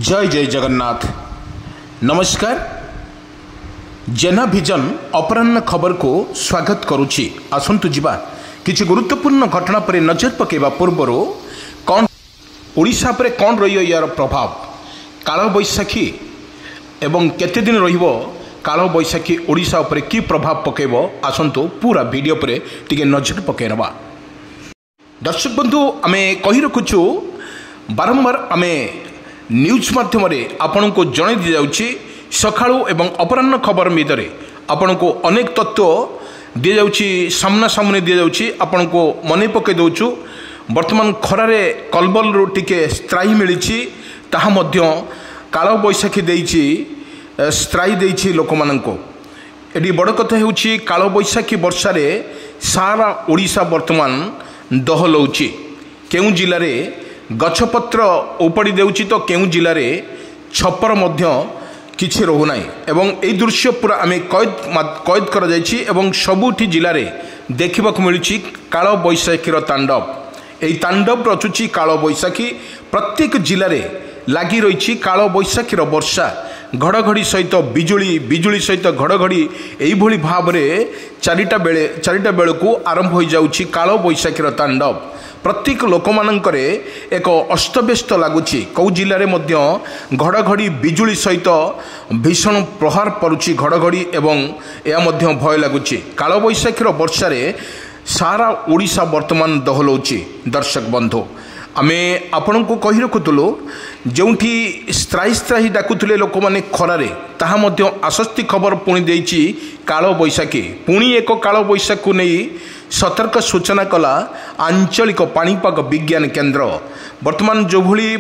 जय जय जगन्नाथ। नमस्कार। जेना विजन अपराह्न खबर को स्वागत करुछि। आसंतु जिबा किछि गुरुत्वपूर्ण घटना पर नजर पकेबा पूर्वर कौन ओडिशा पर कौन रहियो यार प्रभाव, काल बैशाखी एवं केते दिन रहिबो काल बैशाखी ओडिशा पर की प्रभाव पकेबो, आसंतु पूरा वीडियो पर टिके नजर पकेनबा। दर्शक बंधु, आमे कहि रखुछु बारंबार आमे न्यूज माध्यम आपण को जन दी जाउछि। सकाळू एवं अपराह्न खबर भितर आपण को अनेक तत्व दि जाउछि, सामना सामने दि जाउछि। आपण को मने पके दउछु वर्तमान खरारे कलबल रो टिके स्त्राई मिलिछि, ताहा मध्य काल बैशाखी देइछि, स्त्राई देइछि लोक मानको। एडी बड़ कथा हेउछि काल बैशाखी वर्षा रे सारा ओडिशा वर्तमान दहलौछि। केउ जिल्ला रे गछपत्र उपाड़ी देउछि तो केउ जिल्ला रे छपर मध्य किछि रहु नाही। एवं एई दृश्य पूरा आमे कैद कर जाइछि एवं सबुठी जिल्ला रे देखिबाक मिलुछि काल बैशाखीर तांडव। एई तांडव रचुछि काल बैशाखी। प्रत्येक जिल्ला रे लागि रहिछि काल बैशाखीर वर्षा, घड़घड़ी सहित बिजुली, बिजुली सहित घड़घड़ी। एई भली भाबरे चारिटा बेलू आरंभ हो जाउछि काल बैशाखीर तांडव। प्रत्येक लोक मानकरे एक अस्तव्यस्त लगुच। कौ जिले में घड़घड़ी बिजुली सहित भीषण प्रहार पड़ुछि घड़घड़ी एवं यह भय लगुच। काल बैशाखीर वर्षा रे सारा ओडिशा वर्तमान दहलौछि। दर्शक बंधु, आमे आपण को कहि रखुतलु जोंठी स्त्राई डाकुले लोक माने खरारे, ताहा मध्य आश्वस्ति खबर पुणी देइछि काल बैशाखी। पुणी एक काल बैशाखी को नहीं सतर्क सूचना कला आंचलिक पाणीपाग विज्ञान केन्द्र। वर्तमान जो भली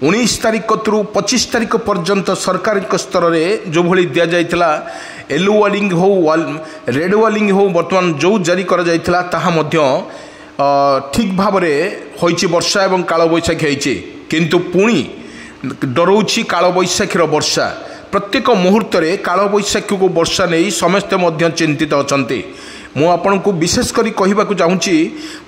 19 तारिख रु 25 तारिख पर्यंत सरकार स्तर में जो भली दि जाइथिला येलो वार्निंग हो रेड वार्निंग हो, वर्तमान जो जारी कर जाइथिला ताहा मध्य ठीक भाव में होइछि वर्षा एवं काल बैशाखी होइछि। किंतु पुणी डरौछि काल बैशाखीर वर्षा। प्रत्येक मुहूर्त रे काल बैशाखी को वर्षा नहीं समस्ते मध्य चिंतित अछंती। मु आपण को विशेष करी कहिबाकू चाहूँगी,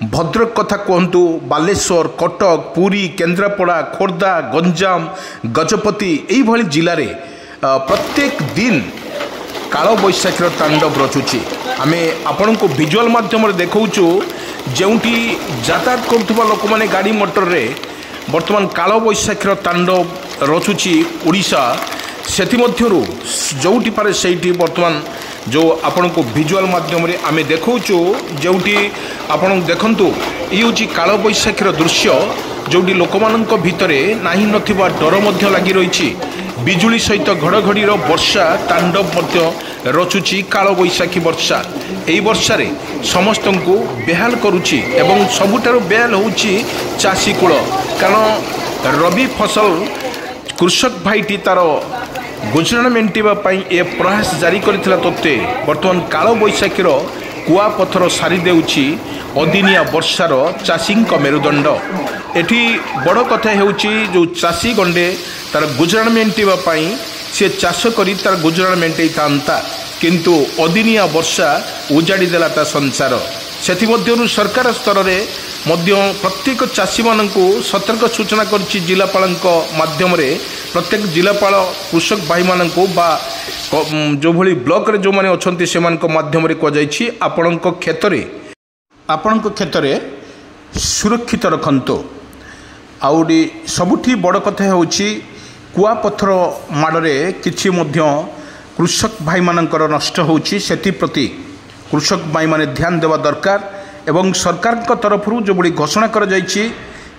भद्रक कथा कहतु, बालेश्वर, कटक, पुरी, केन्द्रापड़ा, खोर्धा, गंजाम, गजपति यही भली जिले रे प्रत्येक दिन काल बैशाखीर तांडव रचुछि। आमे आपण को विजुअल माध्यम देखौछु जोंठी यातायात करुवा लोक माने गाड़ी मोटर रे वर्तमान काल बैशाखीर तांडव रचुछि ओडिशा। सेथिमध्यरु जोटी पारे सेठी वर्तमान जो आपण को विजुअल माध्यम रे आमे देखौछु, जोटी आपण देखंतु ई होछि काल बैशाखीर दृश्य, जोटी लोक मानक भितरे नाही नथिबा डर मध्य लागि रहिछि। बिजुली सहित घड़घड़ीर वर्षा तांडव मध्य रचुछि काल बैशाखी वर्षा। एई वर्षा रे समस्तंकु बेहाल करुछि एवं सबुठारु बेहाल होछि चाषी कूल। कारण रबी फसल कृषक भाईटी तार गुजराण मेंटापी ए प्रयास जारी करथिला तत्वे वर्तमान काल बैशाखीर कुआ पथर सारी देउछि अदिनिया वर्षार चाषी मेरुदंड। एठी बड़ कथा हेउछि जो चाषी गंडे तार गुजराण मेंटापी से चाष करी तार गुजराण मेंटाई थांता, किंतु अदिनिया वर्षा उजाड़ी देला ता संसार। सेथिमध्यरु सरकार स्तर रे मध्य प्रत्येक चाषी मानकु सतर्क सूचना करछि जिलापालक माध्यम रे। प्रत्येक जिलापाल कृषक भाई मानकु बा जो भली ब्लॉक रे जो माने अछंती सेमानक माध्यम रे को जाइछि आपणक क्षेत्र रे सुरक्षित रखंतो। आउडी सबुठी बड़ कथा होछि कुआ पत्थर माडरे किछि मध्य कृषक भाई मानकर नष्ट होछि। सेति प्रति कृषक भाई माने ध्यान देवा दरकार एवं सरकार का तरफ जो बड़ी घोषणा कर जाइछि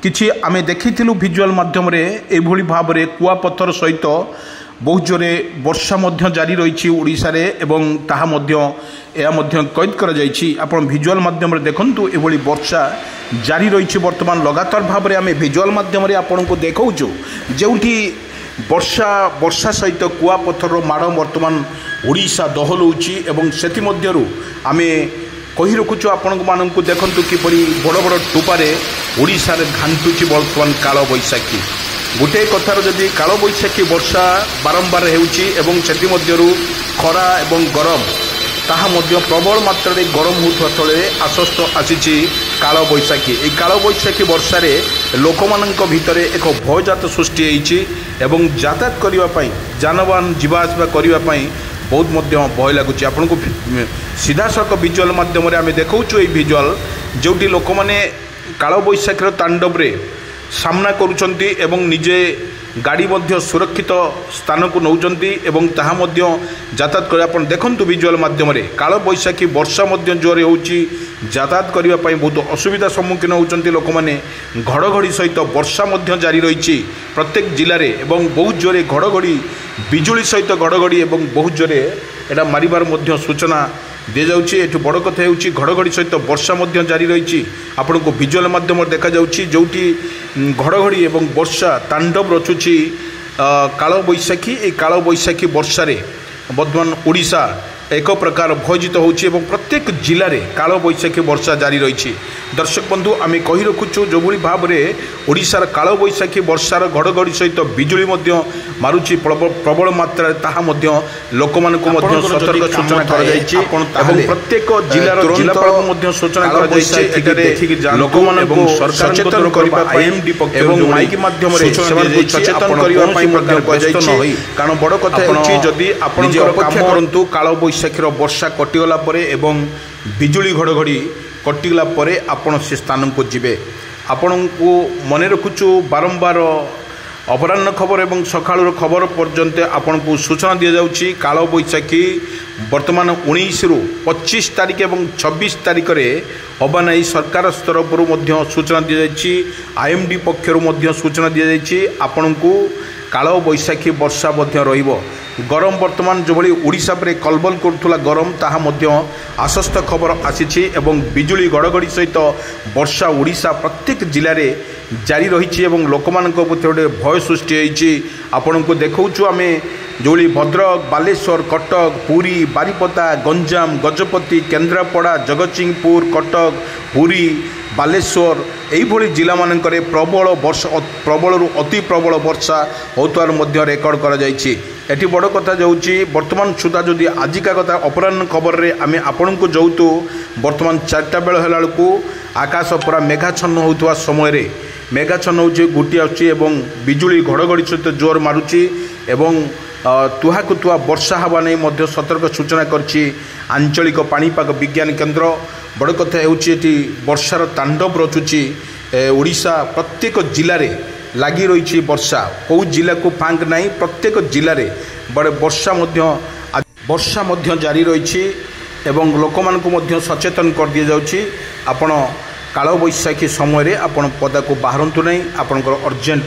किछि आमे देखिथिलु विजुअल माध्यम रे एभली भाव रे कुआ पत्थर सहित बहुत जोरे वर्षा मध्य जारी रहिछि ओडिसा रे एवं ताहा मध्य या मध्य कैद कर जाइछि। आपण विजुअल माध्यम रे देखंतु एभली वर्षा जारी रहिछि। वर्तमान लगातार भाव रे आमे विजुअल माध्यम रे आपण को देखौछु जेउठी वर्षा सहित कुआ पत्थर माड़ वर्तमान ओडिशा दहलौछि एवं सेति मध्यरु आमे कहि रखुछु आपण मानकु देखंतु किपरि बड़ बड़ टुपारे ओडिशा रे घांटुछि वर्तमान काल बैशाखी। गोटे कथार जदि काल बैशाखी वर्षा बारंबार हेउछि एवं सेति मध्यरु खरा एवं गरम ताहा मध्य प्रबल मात्रा रे गरम होउथवा तळे आश्वस्त आसीछि काल बैशाखी। ए काल बैशाखी वर्षा रे लोक मानक भितर एक भयजात सृष्टि होइछि एवं यातायात करने जानवाहन जावासवा करने बहुत भय लगुच। आपन को सीधा सड़क विजुअल माध्यम आम देखा ये विजुअल जोटी लोक मैंने काल बैशाखीर तांडव रे सामना करुँच एवं निजे गाड़ी मध्य सुरक्षित स्थान को नौचंती एवं ताहा मध्य यातायात कर आप देखु विजुअल माध्यम काल बैशाखी वर्षा जोरे होची यातायात करने बहुत असुविधा सम्मुखीन होती लोक मैंने घड़घड़ी सहित वर्षा जारी रही प्रत्येक जिले में एवं बहुत जोरे घड़घड़ी बिजुली सहित घड़घड़ी एवं बहुत जोरे एटा मारिबार सूचना दि जाऊँगी। एठू बड़ कथा होची घड़घड़ी सहित वर्षा जारी रही आपण को विजुअल माध्यम देखा जाउची जोटी घड़घड़ी एवं वर्षा तांडव रचुची काल बैशाखी। ए काल बैशाखी वर्षा रे वर्तमान ओडिशा एक प्रकार भयजित होची एवं प्रत्येक जिले में काल बैशाखी वर्षा जारी रही। दर्शक बंधु आम कही रखुचु जो भाव में ओडिशार काल बैशाखी वर्षार घड़घड़ी सहित बिजुली मारुची प्रबल मात्रा ताहा लोक मानक सतर्क सूचना प्रत्येक जिलार जिलापाल सूचना लोक सचेतन आईएमडी पक्ष माइक माध्यम सचेतन करने कारण बड़ कथा जदि आपण करूँ काल बैशाखीर वर्षा कटिगला एवं बिजुली घड़घड़ी कटिगला आपण से स्थान को जीवे। आपण को मन रखुचु बारंबार अपराह्न खबर एवं सकाळ खबर पर्यंत आपण को सूचना दि जाउची काल बैशाखी वर्तमान 19 रु 25 तारिख एवं 26 तारिख में हवा नहीं सरकार स्तर पर सूचना दि जाइछि। आईएमडी पक्षर सूचना दि जाइछि आपण को काल बैशाखी वर्षा रहिबो। गरम वर्तमान जो भाई ओडिशा पर कलबल करुला गरम ताहा आश्वस्त खबर आसी एवं बिजुली घड़घड़ी सहित वर्षा ओडिशा प्रत्येक जिले में जारी रही एवं लोक मानक गोटे भय सृष्टि होती। आपण को देखु आम जो भद्रक बालेश्वर कटक पुरी बारिपदा गंजाम गजपति केन्द्रापड़ा जगतसिंहपुर कटक पुरी बालेश्वर यही जिला मानक प्रबल वर्षा प्रबल अति प्रबल वर्षा होतार रेकर्ड कर एटी बड़ कथा जाऊँगी वर्तमान सुधा जदि आजिका कथा अपराह्न खबर रे आम आपण को जाऊतु वर्तमान 4टा बेल है आकाश पूरा मेघाच्छन्न होता समय रे मेघाच्छन्न हो गुटी आछी एवं बिजुली घड़घड़ी सहित जोर मारुची एवं तुहा को तुहा वर्षा हवा नहीं सतर्क सूचना करछि आंचलिक पाणीपाग विज्ञान केन्द्र। बड़ कथा होची वर्षार तांडव रचुची ओडिशा प्रत्येक जिले में लगी रही वर्षा कौ जिला को फांक नहीं प्रत्येक जिले में बड़े वर्षा जारी रही एवं लोक मानक सचेतन कर दि जाउछि। आपण काल बैशाखी समय आपण पदा को बाहरंतु नहीं आपणकर अर्जेंट